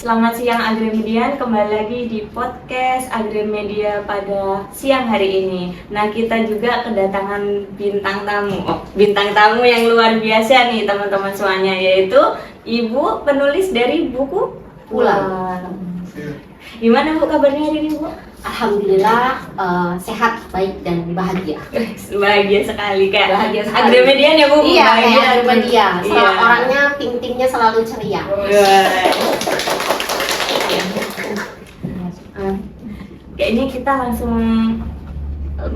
Selamat siang Agremedian, kembali lagi di podcast Agremedia pada siang hari ini. Nah, kita juga kedatangan bintang tamu yang luar biasa nih teman-teman semuanya, yaitu Ibu penulis dari buku Pulang. Gimana Bu kabarnya hari ini Bu? Alhamdulillah sehat, baik dan bahagia. Bahagia sekali Kak. Bahagia sekali. Agremedian ya Bu? Iya, Bahagia. Agremedia. Iya. Orangnya ting-tingnya selalu ceria. Kayaknya kita langsung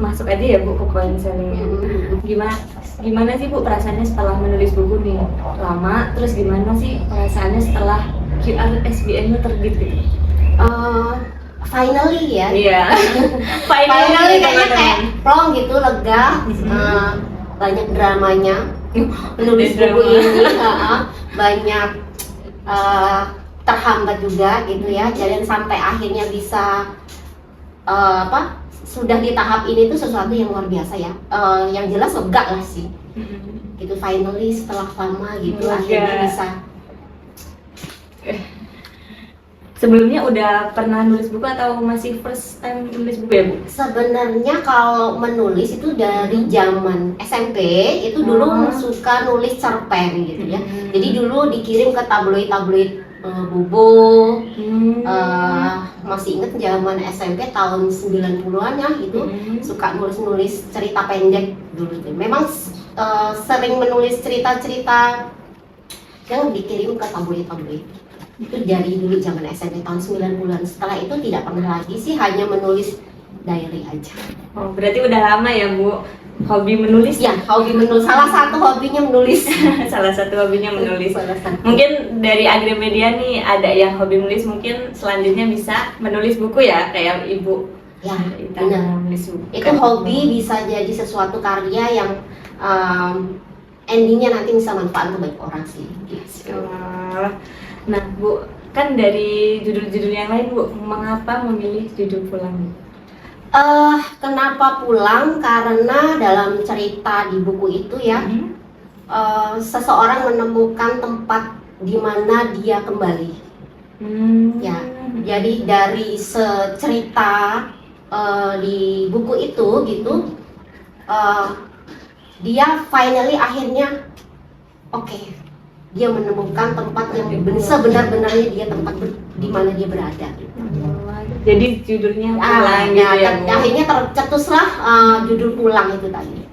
masuk aja ya Bu ke poin sellingnya. Gimana sih Bu perasaannya setelah menulis buku nih? Lama, terus gimana sih perasaannya setelah QR SBN-nya terbit gitu? Finally ya. Iya. Finally kayaknya kayak plong gitu, lega. Banyak dramanya menulis buku ini. Banyak terhambat juga gitu ya. Jadi sampai akhirnya bisa sudah di tahap ini tuh sesuatu yang luar biasa ya. Yang jelas lega lah sih. Gitu finally setelah lama gitu akhirnya bisa. Sebelumnya udah pernah nulis buku atau masih first time nulis buku ya Bu? Sebenarnya kalau menulis itu dari zaman SMP itu dulu suka nulis cerpen gitu ya. Jadi dulu dikirim ke tabloid-tabloid Bobo. Masih inget zaman SMP tahun 90-an ya itu suka nulis cerita pendek dulu. Memang sering menulis cerita-cerita yang dikirim ke tabloid-tabloid. Itu dari dulu zaman SMP tahun 90-an. Setelah itu tidak pernah lagi sih, hanya menulis diary aja. Oh, berarti udah lama ya Bu hobi menulis? Ya, hobi menulis. Salah satu hobinya menulis. Salah satu hobinya menulis. Salah satu. Mungkin dari Agremedia nih ada yang hobi menulis, mungkin selanjutnya bisa menulis buku ya kayak Ibu. Ya, Kita benar. menulis buku. Itu hobi bisa jadi sesuatu karya yang endingnya nanti bisa manfaat untuk banyak orang sih. Gitu. Nah Bu, kan dari judul-judul yang lain Bu, mengapa memilih judul Pulang? Kenapa Pulang? Karena dalam cerita di buku itu ya, seseorang menemukan tempat di mana dia kembali. Ya, jadi dari cerita di buku itu gitu, dia finally akhirnya dia menemukan tempat yang sebenar-benarnya dia tempat di mana dia berada. Jadi judulnya Pulang gitu ya Bu? Akhirnya tercetuslah judul Pulang itu tadi.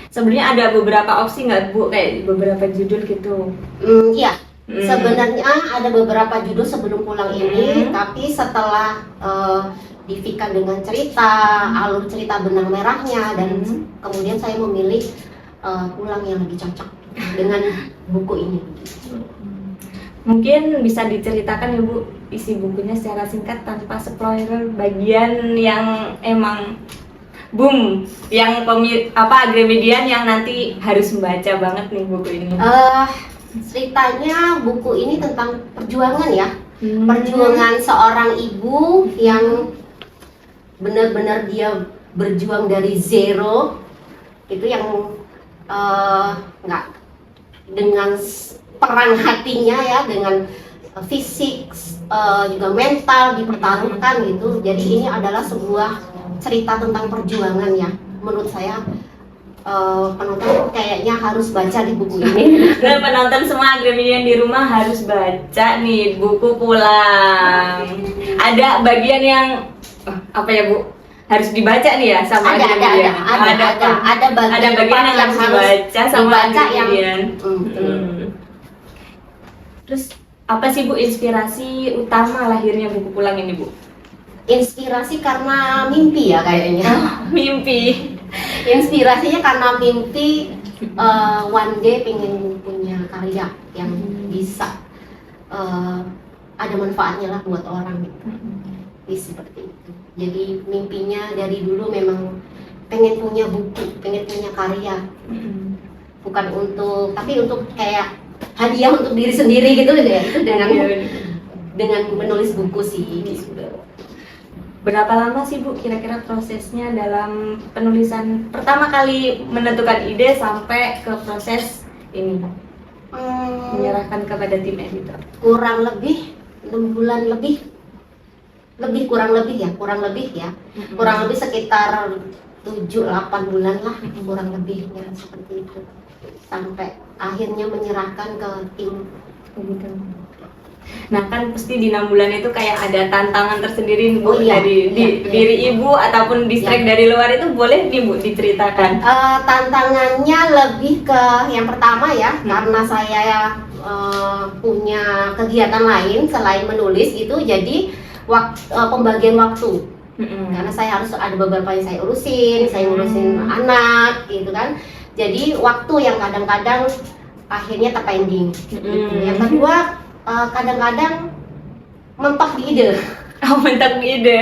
Sebenarnya ada beberapa opsi nggak Bu, kayak beberapa judul gitu? Iya, sebenarnya ada beberapa judul sebelum Pulang ini, tapi setelah difikan dengan cerita, alur cerita benang merahnya, dan kemudian saya memilih Pulang yang lebih cocok dengan buku ini. Mungkin bisa diceritakan ya Bu isi bukunya secara singkat tanpa spoiler bagian yang emang boom, yang Agremedian yang nanti harus membaca banget nih buku ini. Ceritanya buku ini tentang perjuangan ya, perjuangan seorang ibu yang benar-benar dia berjuang dari zero, itu yang nggak dengan perang hatinya ya, dengan fisik juga mental dipertaruhkan gitu. Jadi ini adalah sebuah cerita tentang perjuangan ya. Menurut saya penonton kayaknya harus baca di buku ini. Dan penonton semua Agremedian di rumah harus baca nih buku Pulang. Ada bagian yang apa ya Bu? Harus dibaca nih ya sama Agremedian. Ada bagian yang harus dibaca sama Agremedian. Terus apa sih Bu inspirasi utama lahirnya buku Pulang ini Bu? Inspirasi karena mimpi ya kayaknya. Mimpi. Inspirasinya karena mimpi one day pengen punya karya yang bisa ada manfaatnya lah buat orang gitu. Seperti itu. Jadi mimpinya dari dulu memang pengen punya buku, pengen punya karya. Bukan tapi untuk kayak hadiah untuk diri sendiri gitu ya. Itu dengan menulis buku sih gitu. Berapa lama sih Bu kira-kira prosesnya dalam penulisan pertama kali menentukan ide sampai ke proses ini menyerahkan kepada tim editor? Kurang lebih 6 6 bulan lebih kurang lebih ya kurang lebih sekitar 7-8 bulan lah kurang lebihnya seperti itu, sampai akhirnya menyerahkan ke tim. Nah kan pasti di 6 bulan itu kayak ada tantangan tersendiri Bu, Oh, iya. dari diri Ibu ataupun distrek dari luar itu, boleh nih Bu diceritakan? Tantangannya lebih ke yang pertama ya, karena saya punya kegiatan lain selain menulis gitu, jadi pembagian waktu. Karena saya harus ada beberapa yang saya ngurusin anak gitu kan, jadi waktu yang kadang-kadang akhirnya terpending gitu. Yang kedua, kadang-kadang mentok di ide. Mentok di ide.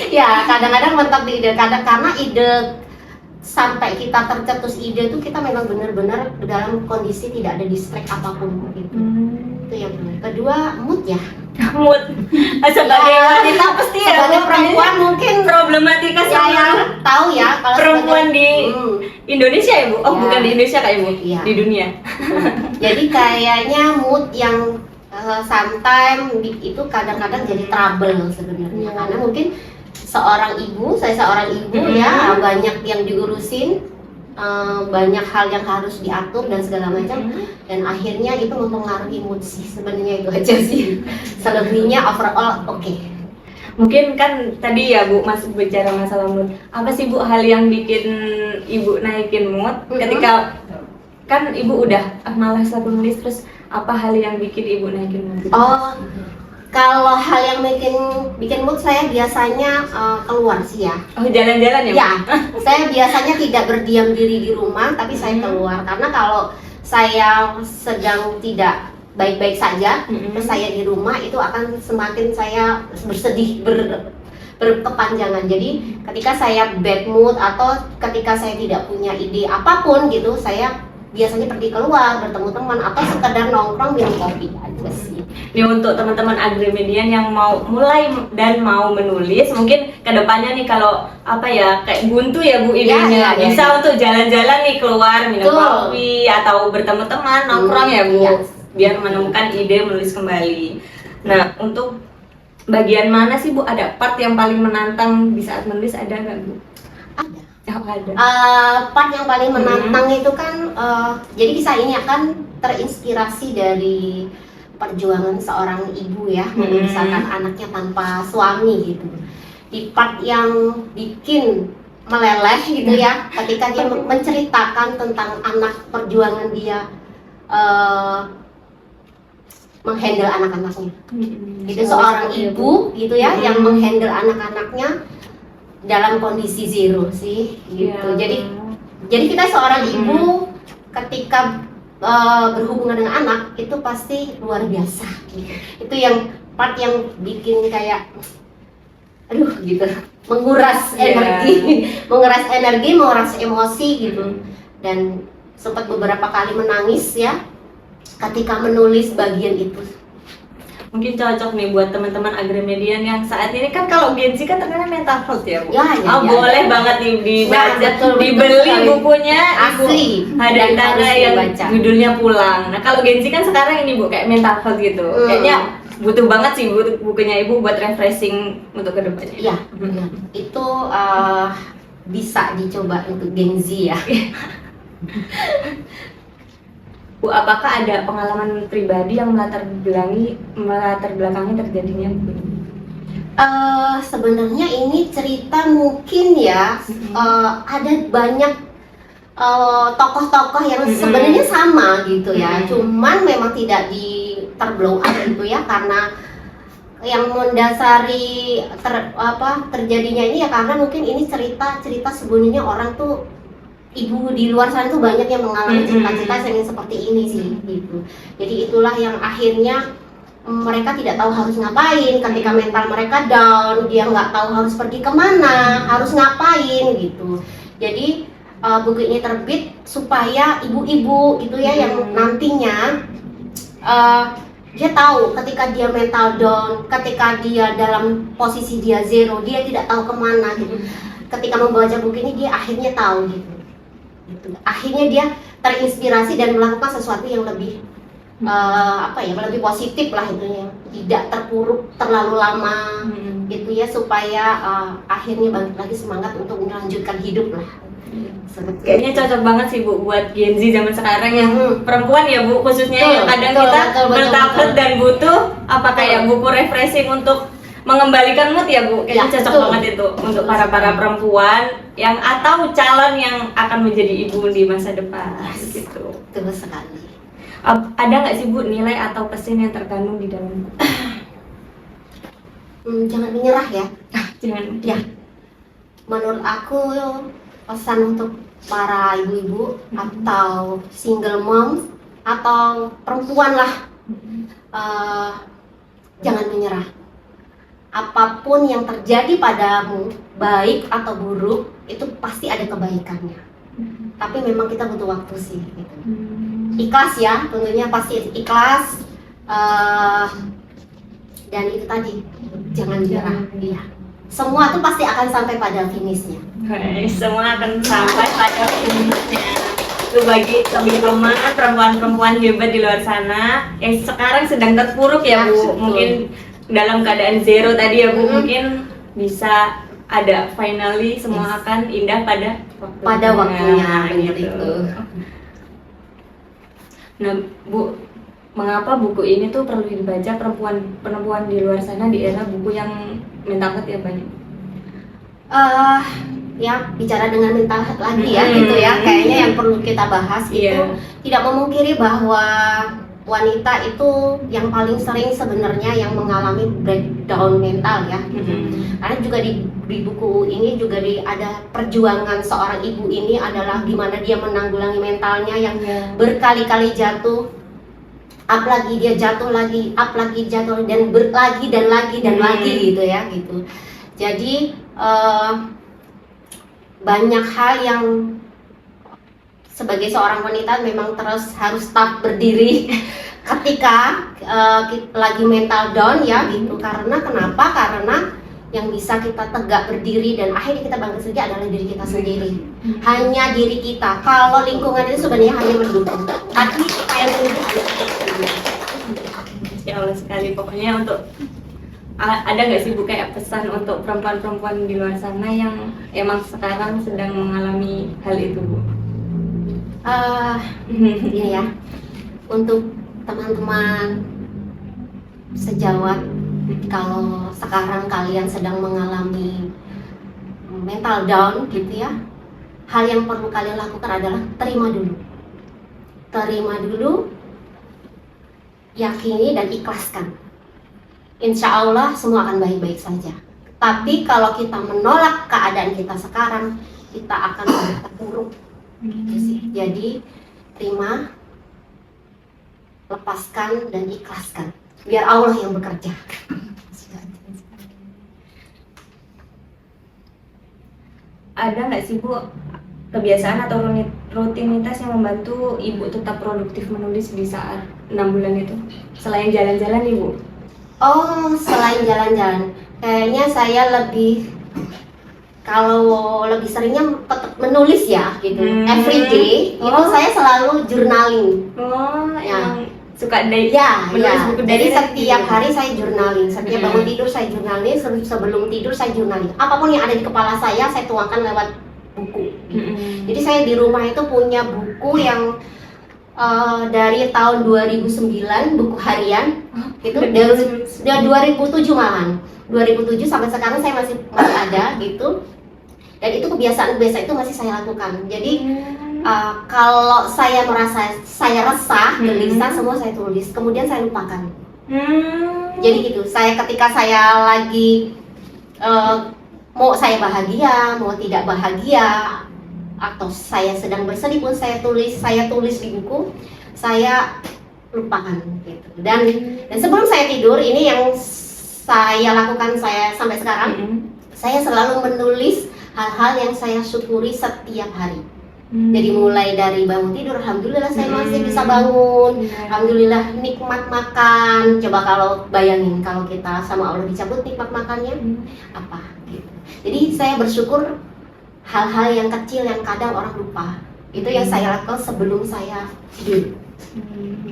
Ya, kadang-kadang mentok di ide, karena ide sampai kita tercetus ide itu kita memang benar-benar dalam kondisi tidak ada distract apapun gitu. Itu yang benar. Kedua, mood ya. Mood. Sebagai wanita pasti ya, sebagai Bu, perempuan mungkin problematika ya yang tahu ya kalau perempuan sebagai- di Indonesia ya Bu? Oh Ya. bukan di Indonesia kayak Bu, Iya. di dunia. Jadi kayaknya mood yang sometimes itu kadang-kadang jadi trouble sebenarnya, karena mungkin saya seorang ibu ya, banyak yang diurusin, banyak hal yang harus diatur dan segala macam, dan akhirnya itu mempengaruhi mood sih, sebenarnya itu aja sih. Selebihnya overall oke. Mungkin kan tadi ya Bu masuk bicara masalah mood. Apa sih Bu hal yang bikin Ibu naikin mood ketika kan Ibu udah malas nulis, terus apa hal yang bikin Ibu naikin mood? Oh, kalau hal yang bikin mood saya biasanya keluar sih ya. Oh jalan-jalan ya Bu? Ya, saya biasanya tidak berdiam diri di rumah, tapi saya keluar. Karena kalau saya sedang tidak baik-baik saja, terus saya di rumah, itu akan semakin saya bersedih, berkepanjangan. Jadi ketika saya bad mood atau ketika saya tidak punya ide apapun gitu, saya biasanya pergi keluar, bertemu teman, atau sekedar nongkrong minum kopi aja sih. Ini untuk teman-teman agremedian yang mau mulai dan mau menulis, mungkin kedepannya nih kalau apa ya kayak buntu ya Bu idenya, Ya. bisa untuk jalan-jalan nih keluar minum Betul. kopi atau bertemu teman nongkrong ya Bu, Iya. biar menemukan ide menulis kembali. Nah untuk bagian mana sih Bu, ada part yang paling menantang di saat menulis, ada nggak Bu? Ada. Oh, ada. Part yang paling menantang itu kan, jadi kisah ini akan terinspirasi dari perjuangan seorang ibu ya, membesarkan anaknya tanpa suami gitu. Di part yang bikin meleleh gitu ya, ketika dia menceritakan tentang anak perjuangan dia menghandle anak-anaknya. Itu seorang ibu gitu ya, yang menghandle anak-anaknya dalam kondisi zero sih gitu. Ya. Jadi kita seorang ibu ketika berhubungan dengan anak itu pasti luar biasa gitu. Itu yang part yang bikin kayak aduh gitu, menguras energi, menguras emosi gitu. Dan sempat beberapa kali menangis ya ketika menulis bagian itu. Mungkin cocok nih buat teman-teman agremedian yang saat ini kan kalau Gen Z kan terkenal mental health ya Bu. Boleh banget nih dibaca, betul, dibeli sekali. bukunya Asli. Ibu ada Dan tanda harus yang dibaca. judulnya Pulang. Nah kalau Gen Z kan sekarang ini Bu kayak mental health gitu. Kayaknya butuh banget sih bukunya Ibu buat refreshing untuk kedepannya. Iya, itu bisa dicoba untuk Gen Z ya. Bu, apakah ada pengalaman pribadi yang melatar belakangi terjadinya Bu? Sebenarnya ini cerita mungkin ya, ada banyak tokoh-tokoh yang sebenarnya sama gitu ya, cuman memang tidak terblow up gitu ya, karena yang mendasari terjadinya ini ya karena mungkin ini cerita sebenarnya orang tuh, ibu di luar sana tuh banyak yang mengalami cerita-cerita yang seperti ini sih gitu. Jadi itulah yang akhirnya mereka tidak tahu harus ngapain ketika mental mereka down, dia nggak tahu harus pergi kemana, harus ngapain gitu. Jadi buku ini terbit supaya ibu-ibu gitu ya yang nantinya dia tahu ketika dia mental down, ketika dia dalam posisi dia zero, dia tidak tahu kemana gitu. Ketika membaca buku ini dia akhirnya tahu gitu. Akhirnya dia terinspirasi dan melakukan sesuatu yang lebih lebih positif lah itunya, tidak terpuruk terlalu lama gitu ya, supaya akhirnya balik lagi semangat untuk melanjutkan hidup lah. Kayaknya cocok banget sih Bu buat Gen Z zaman sekarang yang perempuan ya Bu, khususnya yang kadang kita bertakut dan butuh kayak buku refreshing untuk mengembalikan mood ya Bu. Kayaknya cocok banget itu untuk para perempuan yang atau calon yang akan menjadi ibu di masa depan gitu. Betul sekali. Ada nggak sih Bu nilai atau pesan yang terkandung di dalam buku? Jangan menyerah ya. Jangan. Ya. Menurut aku pesan untuk para ibu-ibu atau single mom atau perempuan lah, jangan menyerah. Apapun yang terjadi padamu, baik atau buruk, itu pasti ada kebaikannya. Tapi memang kita butuh waktu sih gitu. Ikhlas ya, tentunya pasti ikhlas, dan itu tadi, jangan menyerah. Iya. Semua tuh pasti akan sampai pada finishnya. Semua akan sampai pada finishnya. Itu bagi teman-teman perempuan-perempuan hebat di luar sana yang sekarang sedang terpuruk ya Bu. Betul. Mungkin dalam keadaan zero tadi ya Bu, mungkin bisa ada finally semua akan indah pada waktunya gitu. itu. Nah Bu, mengapa buku ini tuh perlu dibaca perempuan di luar sana di era buku yang mental health ya banyak? Ya bicara dengan mental health lagi ya gitu ya, kayaknya yang perlu kita bahas itu tidak memungkiri bahwa wanita itu yang paling sering sebenarnya yang mengalami breakdown mental ya. Karena juga di buku ini juga ada perjuangan seorang ibu ini adalah gimana dia menanggulangi mentalnya yang berkali-kali jatuh, up lagi dia jatuh lagi, up lagi jatuh dan lagi dan lagi gitu ya gitu. Jadi banyak hal yang sebagai seorang wanita memang terus harus tetap berdiri ketika lagi mental down ya gitu. Karena kenapa? Karena yang bisa kita tegak berdiri dan akhirnya kita bangkit saja adalah diri kita sendiri. Hanya diri kita. Kalau lingkungan itu sebenarnya hanya mendukung, tapi kita yang mendukung hanya kita sendiri. Ya Allah sekali. Pokoknya untuk ada nggak sih Bu kayak pesan untuk perempuan-perempuan di luar sana yang emang sekarang sedang mengalami hal itu Bu? Iya ya, untuk teman-teman sejawat, kalau sekarang kalian sedang mengalami mental down gitu ya, hal yang perlu kalian lakukan adalah terima dulu, yakini dan ikhlaskan. Insya Allah semua akan baik-baik saja. Tapi kalau kita menolak keadaan kita sekarang, kita akan terpuruk. Gitu sih. Jadi terima, lepaskan dan ikhlaskan. Biar Allah yang bekerja. Ada nggak sih Bu kebiasaan atau rutinitas yang membantu ibu tetap produktif menulis di saat 6 bulan itu? Selain jalan-jalan nih Bu? Oh, selain jalan-jalan, kayaknya saya lebih seringnya tetap menulis ya gitu. Every day itu saya selalu journaling. Yang suka menulis buku Jadi diary setiap gitu. hari saya journaling. Setiap bangun tidur saya journaling, sebelum tidur saya journaling. Apapun yang ada di kepala saya tuangkan lewat buku. Jadi saya di rumah itu punya buku yang dari tahun 2009, buku harian itu dari 2007 malahan 2007 sampai sekarang saya masih ada gitu, dan itu kebiasaan itu masih saya lakukan. Jadi kalau saya merasa saya resah, gelisah, semua saya tulis, kemudian saya lupakan. Jadi gitu, saya ketika saya lagi mau saya bahagia, mau tidak bahagia, atau saya sedang bersedih pun saya tulis di buku, saya lupakan gitu. Dan sebelum saya tidur, ini yang saya lakukan sampai sekarang, saya selalu menulis hal-hal yang saya syukuri setiap hari. Jadi mulai dari bangun tidur, alhamdulillah saya masih bisa bangun, alhamdulillah nikmat makan. Coba kalau bayangin kalau kita sama Allah dicabut nikmat makannya, apa gitu. Jadi saya bersyukur hal-hal yang kecil yang kadang orang lupa. Itu yang saya lakukan sebelum saya tidur.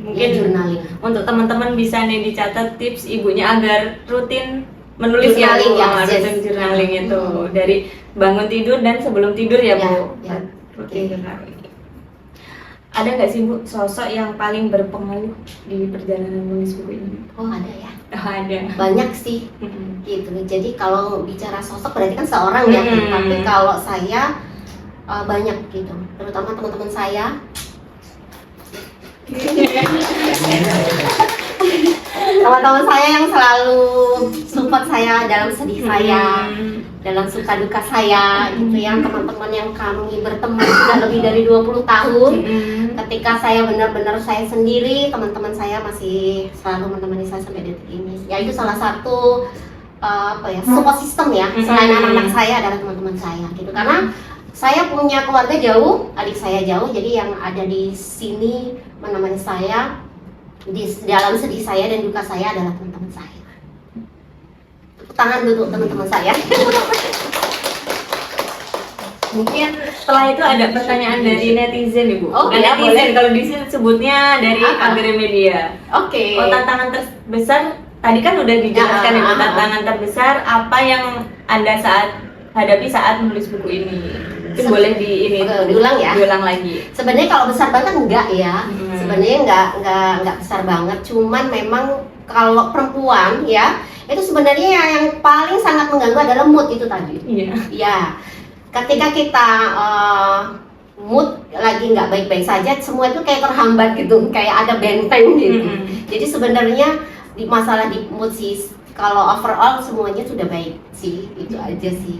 Mungkin journaling. untuk teman-teman bisa nih dicatat tips ibunya agar rutin menulis Journaling, ya, Bu. ya, Rutin yes. journaling itu dari bangun tidur dan sebelum tidur ya, Ya, Bu. ya. Rutin journaling. Ada nggak sih, Bu, sosok yang paling berpengaruh di perjalanan menulis buku ini? Oh, ada ya. Ada. Banyak sih. Gitu. Jadi kalau bicara sosok berarti kan seorang ya. Tapi kalau saya banyak gitu. Terutama teman-teman saya. Teman-teman saya yang selalu support saya dalam sedih saya, dalam suka duka saya gitu ya. Teman-teman yang kami berteman sudah lebih dari 20 tahun. Ketika saya benar-benar saya sendiri, teman-teman saya masih selalu menemani saya sampai detik ini. Ya itu salah satu support system ya. Selain anak-anak saya adalah teman-teman saya gitu. Karena saya punya keluarga jauh, adik saya jauh, jadi yang ada di sini menemani saya di dalam sedih saya dan duka saya adalah teman-teman saya. Tepuk tangan dulu teman-teman saya. Mungkin setelah itu ada pertanyaan dari netizen, Ibu. Oh, Bukan ya, netizen, boleh. kalau di sini sebutnya dari Agramedia. Oke. Oh, tantangan terbesar tadi kan udah dijelaskan ya, Bu. Tantangan terbesar apa yang Anda hadapi saat menulis buku ini? Itu boleh diulang ya. Diulang lagi. Sebenarnya kalau besar banget enggak ya. Sebenarnya enggak besar banget. Cuman memang kalau perempuan ya, itu sebenarnya yang paling sangat mengganggu adalah mood itu tadi. Iya. Ya. Ketika kita mood lagi nggak baik-baik saja, semua itu kayak terhambat gitu, kayak ada benteng gitu. Jadi sebenarnya masalah di mood sih, kalau overall semuanya sudah baik sih, itu aja sih.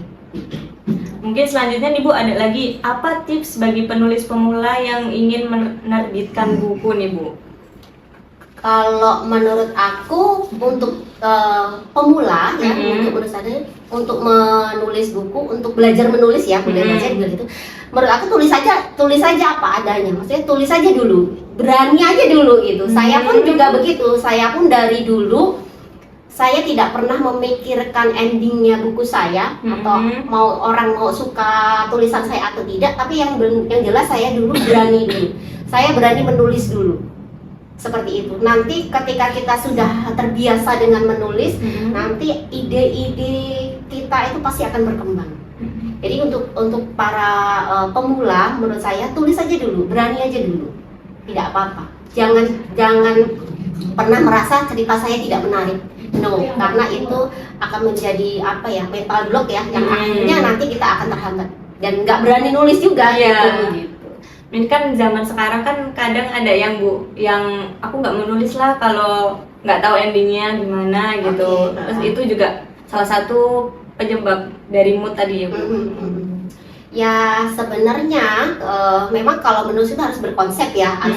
Mungkin selanjutnya nih, Bu, ada lagi apa tips bagi penulis pemula yang ingin menerbitkan buku nih, Bu? Kalau menurut aku untuk pemula ya, untuk menulis buku, untuk belajar menulis ya, belajar gitu. Menurut aku tulis aja apa adanya. Maksudnya tulis aja dulu, berani aja dulu gitu. Saya pun juga begitu. Saya pun dari dulu saya tidak pernah memikirkan endingnya buku saya atau orang mau suka tulisan saya atau tidak. Tapi yang jelas saya dulu berani dulu. Saya berani menulis dulu. Seperti itu. Nanti ketika kita sudah terbiasa dengan menulis, nanti ide-ide kita itu pasti akan berkembang. Jadi untuk para pemula, menurut saya tulis aja dulu, berani aja dulu, tidak apa-apa. Jangan pernah merasa cerita saya tidak menarik. No, karena itu akan menjadi mental block ya, yang akhirnya nanti kita akan terhambat dan nggak berani nulis juga. Gitu. Ini kan zaman sekarang kan kadang ada yang aku nggak menulis lah kalau nggak tahu endingnya gimana gitu. Terus itu juga salah satu penyebab dari mood tadi ya, Bu. Ya sebenarnya memang kalau menulis itu harus berkonsep ya, harus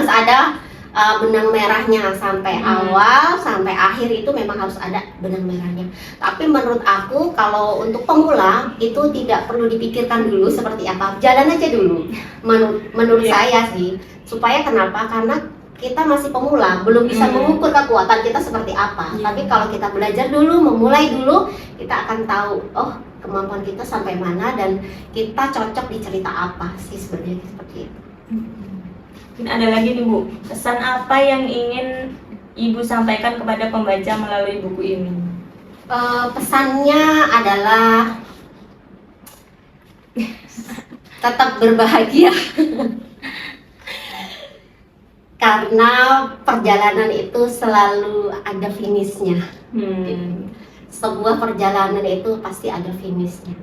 ada benang merahnya sampai awal sampai akhir itu memang harus ada benang merahnya. Tapi menurut aku kalau untuk pemula itu tidak perlu dipikirkan dulu seperti apa, jalan aja dulu. Menurut saya sih, supaya kenapa? Karena kita masih pemula, belum bisa mengukur kekuatan kita seperti apa. Tapi kalau kita belajar dulu, memulai dulu, kita akan tahu kemampuan kita sampai mana dan kita cocok di cerita apa sih sebenarnya, seperti itu. Ada lagi nih, Bu, pesan apa yang ingin Ibu sampaikan kepada pembaca melalui buku ini? Pesannya adalah tetap berbahagia. Karena perjalanan itu selalu ada finishnya. Sebuah perjalanan itu pasti ada finishnya.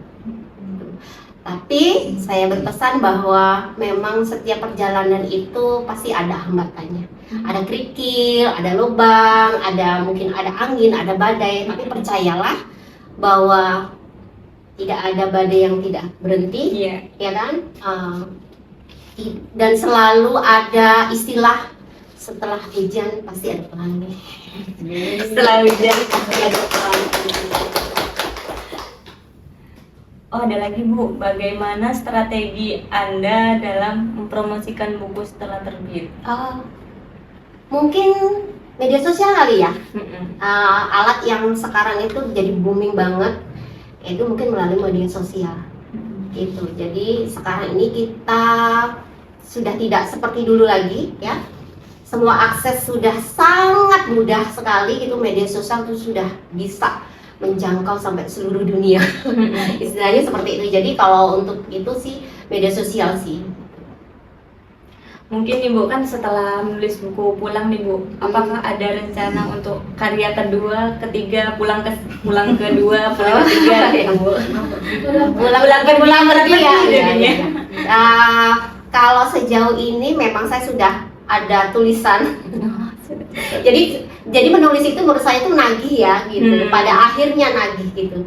Tapi saya berpesan bahwa memang setiap perjalanan itu pasti ada hambatannya. Ada kerikil, ada lubang, mungkin ada angin, ada badai. Tapi percayalah bahwa tidak ada badai yang tidak berhenti, ya kan? Dan selalu ada istilah setelah hujan pasti ada pelangi. Setelah hujan pasti ada pelangi. Oh, ada lagi, Bu, bagaimana strategi Anda dalam mempromosikan buku setelah terbit? Mungkin media sosial kali ya. Alat yang sekarang itu jadi booming banget, itu mungkin melalui media sosial. Gitu. Jadi sekarang ini kita sudah tidak seperti dulu lagi ya. Semua akses sudah sangat mudah sekali gitu, media sosial itu sudah bisa menjangkau sampai seluruh dunia. Istilahnya seperti itu. Jadi kalau untuk itu sih media sosial sih. Mungkin Ibu kan setelah menulis buku pulang nih Bu, apakah ada rencana untuk karya kedua, ketiga, pulang kedua, pulang ketiga ya Bu? Pulang pergi ya. jadinya. Kalau sejauh ini memang saya sudah ada tulisan. Jadi menulis itu menurut saya itu nagih ya gitu. Pada akhirnya nagih gitu.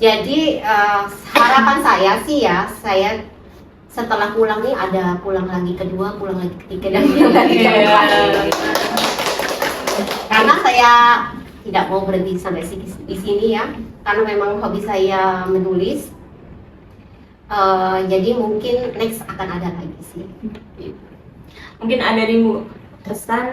Jadi harapan saya sih ya, saya setelah pulang nih ada pulang lagi kedua, pulang lagi ketiga, dan pulang lagi keempat. Karena saya tidak mau berhenti sampai di sini ya, karena memang hobi saya menulis. Jadi mungkin next akan ada lagi sih. Mungkin ada nih Bu pesan.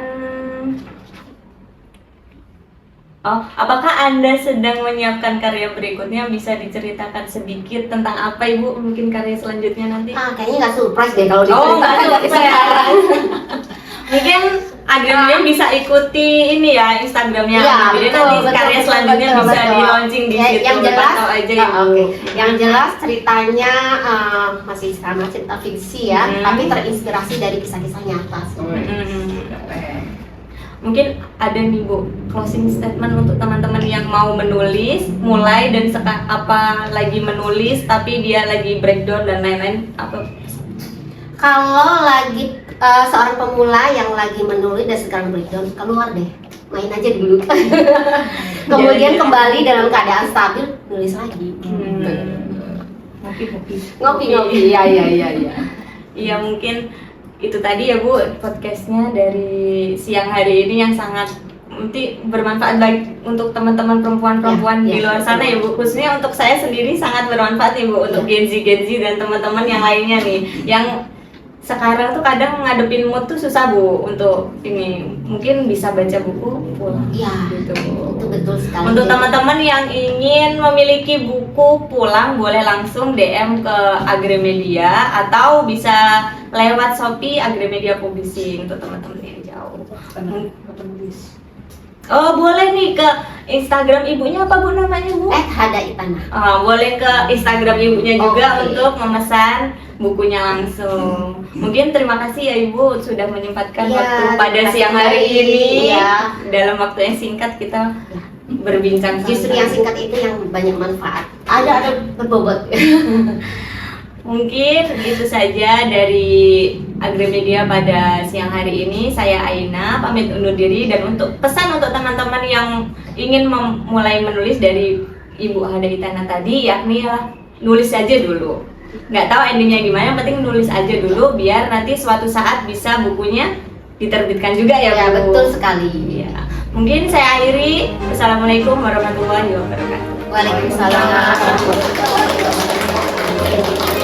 Oh, apakah Anda sedang menyiapkan karya berikutnya? Bisa diceritakan sedikit tentang apa Ibu? Mungkin karya selanjutnya nanti? Kayaknya nggak surprise deh kalau nggak diceritakan dari surprise. sekarang. Mungkin Agremmedia bisa ikuti ini ya Instagramnya. Iya, Jadi betul, nanti betul, karya betul, selanjutnya betul, bisa betul. di launching di situ. Yang jelas, Pantau aja Ibu. oke. Yang jelas ceritanya masih sama cerita fiksi ya, tapi terinspirasi dari kisah-kisah nyata. Mungkin ada nih Bu closing statement untuk teman-teman yang mau menulis, mulai dan apa lagi menulis tapi dia lagi breakdown dan lain-lain, apa? Kalau lagi seorang pemula yang lagi menulis dan sekarang breakdown, keluar deh, main aja dulu. Kemudian kembali dalam keadaan stabil, nulis lagi. Ngopi-ngopi, ya. Iya mungkin itu tadi ya Bu podcastnya dari siang hari ini yang sangat nanti bermanfaat baik untuk teman-teman perempuan-perempuan di luar sana ya Bu. Khususnya untuk saya sendiri sangat bermanfaat ya Bu, untuk Gen Z dan teman-teman yang lainnya nih yang sekarang tuh kadang ngadepin mood tuh susah Bu untuk ini, mungkin bisa baca buku pulang. Iya, gitu. itu betul sekali. Untuk teman-teman yang ingin memiliki buku pulang boleh langsung DM ke Agremmedia atau bisa lewat Shopee Agremmedia Publishing untuk teman-teman yang jauh. Oh boleh nih ke Instagram ibunya apa Bu namanya Bu? @hadaitana. Boleh ke Instagram ibunya juga Oke. untuk memesan bukunya langsung. Mungkin terima kasih ya Ibu sudah menyempatkan Iya, waktu pada terima siang kasih. hari ini. Iya. Dalam waktu yang singkat kita berbincang. Justru yang singkat itu yang banyak manfaat. Ada berbobot. Mungkin itu saja dari Agremmedia pada siang hari ini. Saya Aina pamit undur diri, dan untuk pesan untuk teman-teman yang ingin memulai menulis dari Ibu Hadaitana tadi, yakni ya nulis aja dulu. Nggak tahu endingnya gimana, yang penting nulis aja dulu biar nanti suatu saat bisa bukunya diterbitkan juga ya Bu. Ya, betul sekali. Ya. Mungkin saya akhiri. Wassalamualaikum warahmatullahi wabarakatuh. Waalaikumsalam warahmatullahi wabarakatuh.